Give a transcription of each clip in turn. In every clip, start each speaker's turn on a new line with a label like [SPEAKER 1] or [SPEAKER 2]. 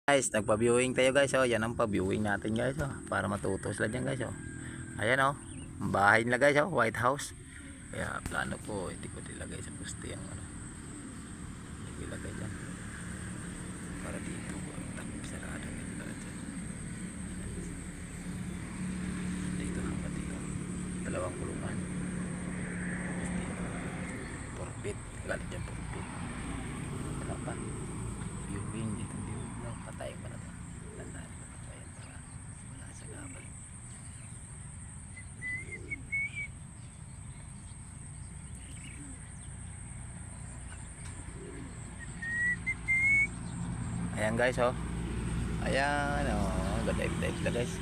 [SPEAKER 1] Guys, nagpa-viewing tayo guys, oh. Yan ang pa-viewing natin guys, oh. Para matuto sila dyan guys, oh. Ayan, oh. Ang bahay nila guys, oh. White House. Kaya plano ko, hindi ko nilagay sa poste ang ano. Ilagay dyan. Para dito, sarado dito. Dito hanggang dito. Dalawang kulungan. Porpit. Galit dyan porpit. Ano pa? Viewing dito. Patay pa na ito. Tandaan ko patayin para wala sa gabal. Ayan guys, oh. Ayan, oh. Ganda-ganda sila guys.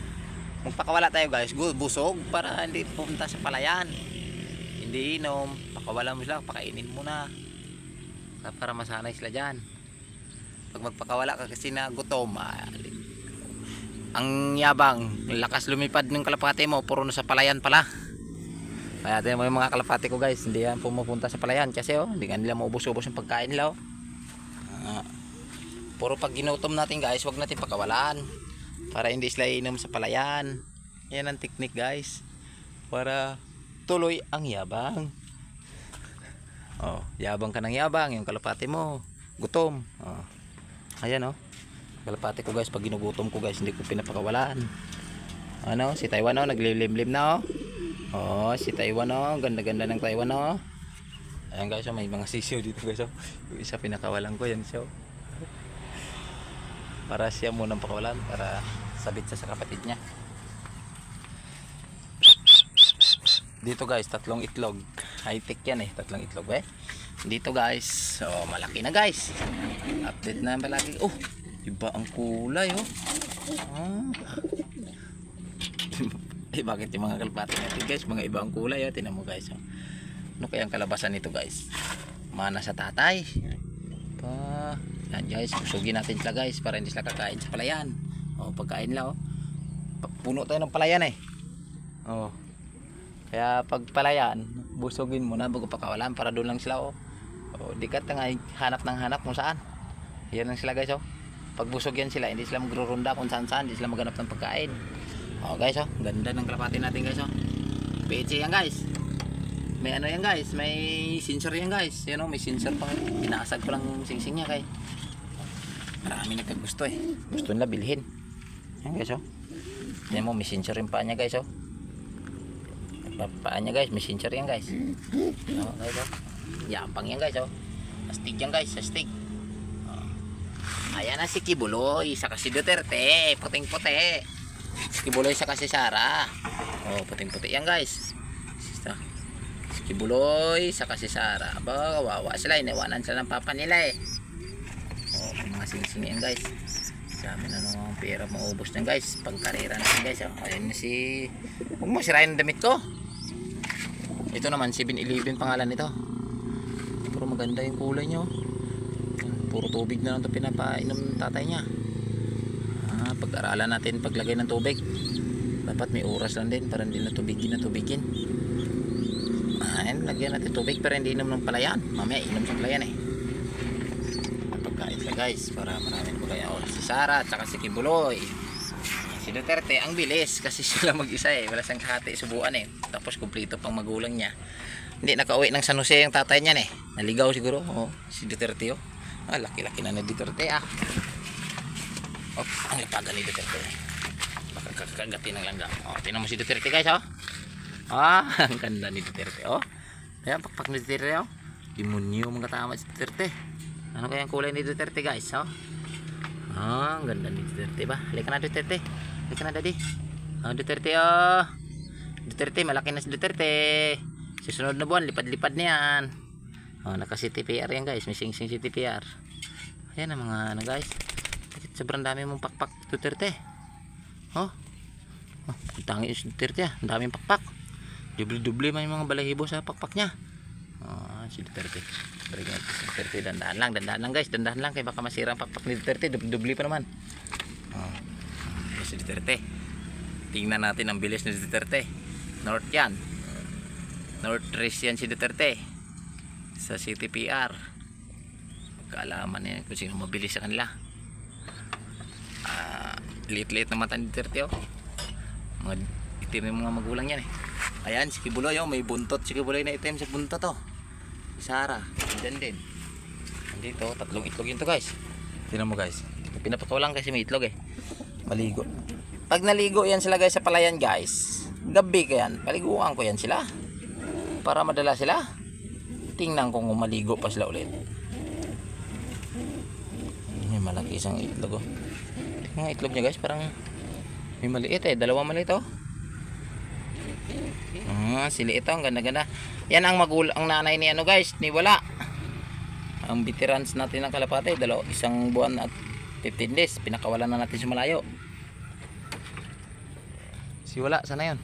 [SPEAKER 1] Magpakawala tayo guys. Busog para hindi pumunta sa palayan. Hindi inom. Pakawala mo sila. Pakainin mo na. Para masanay sila dyan. Pag magpakawala ka kasi na gutom, ang yabang, lakas lumipad ng kalapati mo, puro na sa palayan pala. Kaya ito yung mga kalapati ko guys, hindi yan pumupunta sa palayan kasi oh, hindi nga nila maubos-ubos yung pagkain nila oh. Puro pag ginutom natin guys, wag natin pakawalaan para hindi sila inom sa palayan. Yan ang technique guys, para tuloy ang yabang. Oh, yabang ka ng yabang, yung kalapati mo gutom. Oh. Ayan, oh. Kalapati ko guys, pag ginugutom ko guys, hindi ko pinapakawalaan. Ano, si Taiwan, oh, naglilimlim na, oh. Oh, si Taiwan, oh, ganda-ganda ng Taiwan, oh. Ayan guys, oh, may mga sisiw dito guys, oh. Yung isa pinakawalan ko, yan siya, oh. Para siya munang pakawalan, para sabit siya sa kapatid niya. Dito guys, tatlong itlog. High-tech yan eh, tatlong itlog eh. Dito guys, so malaki na guys. Update na malaki. Oh, iba ang kulay oh. Bakit yung mga kalapati natin guys, mga iba ang kulay oh. Tingnan mo guys oh. Ano kaya ang kalabasan nito guys? Mana sa tatay. Yan guys, usugin natin sila guys para hindi sila kakain sa palayan. Oh, pagkain lang oh. Puno tayo ng palayan eh. Oh. Kaya pag palayan, busugin mo na bago pakawalan para doon lang sila oh. Oh, di ka hanap ng hanap kung saan. Yan lang sila guys oh. Pag busog yan sila, hindi sila magrurunda kung saan saan, hindi sila maghanap ng pagkain. Oh guys oh, ganda ng kalapati natin guys oh. PHA yan guys. May ano yan guys, may sensor yan guys. Yan oh, may sensor pang pinasag ko lang singsing niya guys. Marami nagkagusto eh. Gusto nila bilhin. Yan guys oh. Yan mo, may sensor yung paa niya guys oh. Paan niya guys, may sensor yan guys. Oh, guys oh. Yapang yan guys oh. Astig yan guys, astig. Oh. Ayan na si Kibuloy, saka si Duterte, puting puti. Si Kibuloy saka si Sara. Oh, puting puti yan guys. Si Kibuloy saka si Sara. Aba, kawawa sila, iniwanan sila ng papa nila eh. Oh, mga singsing yan guys. Dami na nung pera maubos na guys. Pangkarera natin guys oh. Ayan na si, huwag mo sirain ang damit ko. Ito naman 7-Eleven pangalan nito. Pero maganda yung kulay nyo. Puro tubig na lang ito pinapainom ng tatay niya. Pag-aralan natin paglagay ng tubig. Dapat may oras lang din para hindi na tubigin. Ayan, lagyan natin tubig para hindi inom ng palayan. Mamaya inom sa palayan eh. Pagkain sila guys para maraming pagkaya. Si Sara at saka si Kibuloy. Si Duterte ang bilis kasi sila mag-isa eh. Wala siyang kahati subuan eh. Tapos kumplito pang magulang niya. Hindi nakauwi ng San Jose yung tatay niyan eh. Naligaw siguro. Oh, si Duterte oh. Laki-laki na ni Duterte ah. Oh, ang lipagan ni Duterte. Baka kakagatin ng langga. Oh, tingnan mo si Duterte guys oh. Ang ganda ni Duterte oh. Ayan, pakpak ni Duterte oh. Demonyo mga tama si Duterte. Ano kaya ang kulay ni Duterte guys oh. Ang ganda ni Duterte ba? Halika na Duterte. Halika na daddy. Duterte oh. Duterte, malaki na si Duterte. Susunod na buwan, lipad-lipad na yan. Oh, naka CTPR yan guys. May sing-sing CTPR. Ayan ang mga ano guys. Sobrang dami mong pakpak Duterte. Oh. Tangi si Duterte ah. Ang daming pakpak. Dubli-dubli may mga balahibo sa pakpak niya. Si Duterte. Duterte, dandahan lang guys. Dandahan lang kaya baka masira ang pakpak ni Duterte. Dubli pa naman. Si Duterte. Tingnan natin ang bilis ni Duterte. North yan. North race yan si Duterte. Sa CTPR. Kaalaman niya kung sino mabilis sa kanila. liit-liit na mata ni Duterte oh. Mga itim yung mga magulang yan eh. Ayan si Kibuloy oh, may buntot si Kibuloy na itim sa buntot oh. Si Sarah, dyan din. Dito, tatlong itlog yun to guys. Tingnan mo guys. Pinapakawalan kasi may itlog eh. Maligo. Pag naligo yan sila guys sa palayan guys, gabi ka yan, paliguan ko yan sila. Para madala sila. Tingnan ko kung maligo pa sila ulit. May malaki isang itlog oh. Yung itlog niya guys parang may maliit eh. Dalawang maliit oh. Sili ito, ang ganda-ganda. Yan ang ang nanay ni ano guys, ni Wala. Ang veterans natin ng kalapate, isang buwan at 15 days, pinakawalan na natin sa malayo. Si Wala, sana yun?